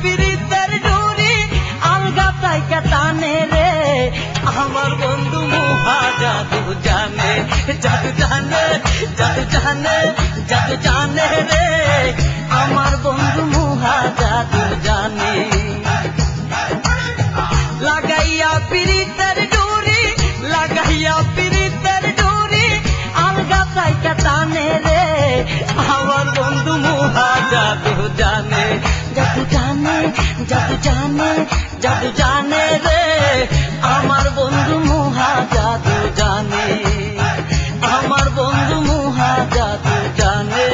পিরিতের ডুরি আলগা তাইকা টানে রে আমার বন্ধু মুহা জাদু জানে জাদু জানে জাদু জানে জাদু জানে রে আমার বন্ধু মুহা জাদু জানে লাগাইয়া পিরিতের ডুরি লাগাইয়া পিরিতের ডুরি আলগা তাইকা টানে রে আমার বন্ধু মুহা জাদু জানে জাদু জানে জাদু জানে জাদু জানে রে আমার বন্ধু মুহা জাদু জানে আমার বন্ধু মুহা জাদু জানে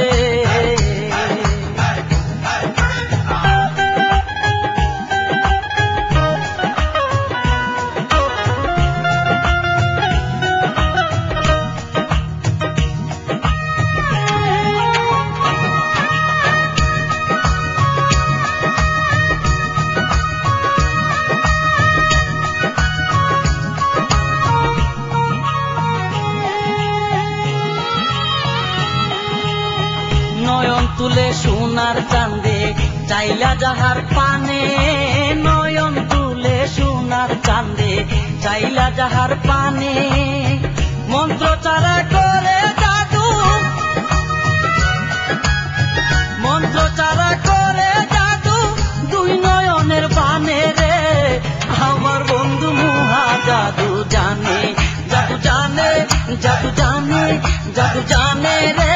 নয়ন তুলে সোনার চাঁদে চাইলা যাহার পানে নয়ন তুলে সোনার চাঁদে চাইলা যাহার পানে মন্ত্র চারা করে জাদু মন্ত্র চারা করে জাদু দুই নয়নের বানে রে আমার বন্ধু মুহা জাদু জানে জাদু জানে জাদু জানে জাদু জানে রে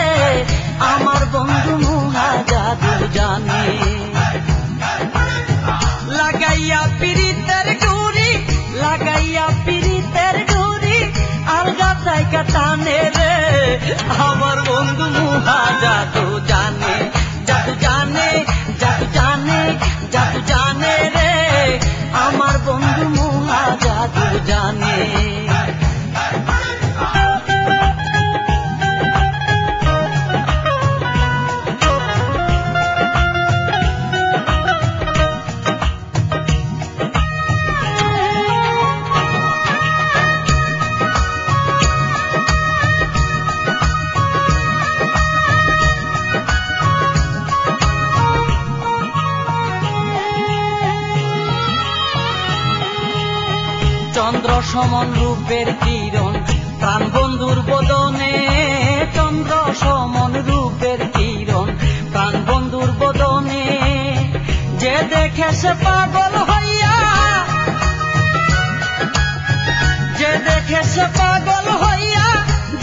আমার বন্ধু মুহা জাদু জানে লাগাইয়া পিরিতের ডুরি লাগাইয়া পিরিতের ডুরি আলগা তাইকা টানে রে আমার বন্ধু মুহা জাদু জানে জাদু জানে জাদু জানে জাদু জানে রে আমার বন্ধু মুহা জাদু জানে চন্দ্র সমন রূপের কিরণ প্রাণ বন্ধুর বদনে চন্দ্র সমন রূপের কিরণ প্রাণ বন্ধুর বদনে যে দেখে সে পাগল হইয়া যে দেখে সে পাগল হইয়া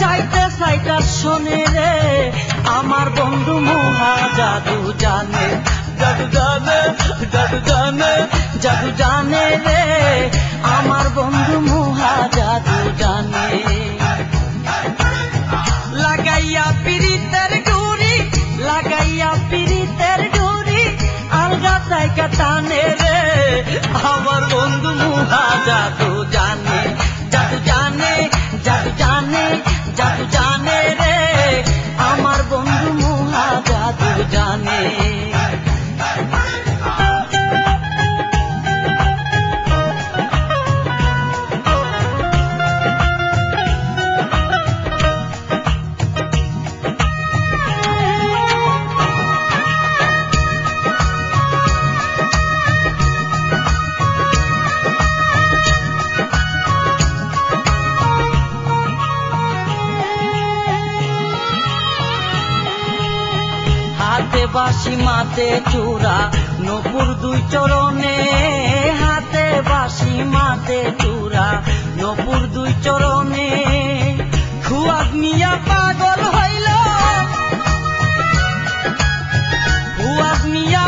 যাইতে চাইটা শোনে রে আমার বন্ধু মুহা জাদু জানে জাদু জানে জাদু জানে জাদু জানে রে আমার বন্ধু মুহা জাদু জানে লাগাইয়া পিরিতের ডুরি লাগাইয়া পিরিতের ডুরি আলগা তাইকা টানে রে আমার বন্ধু মুহা জাদু জানে জাদু জানে জাদু জানে জাদু জানে রে আমার বন্ধু মুহা জাদু জানে হাতে বাঁশি মাতে চূড়া নপুর দুই চরণে হাতে বাঁশি মাতে চূড়া নপুর দুই চরণে খুয়াদ মিয়া পাগল হইল খুয়াদ মিয়া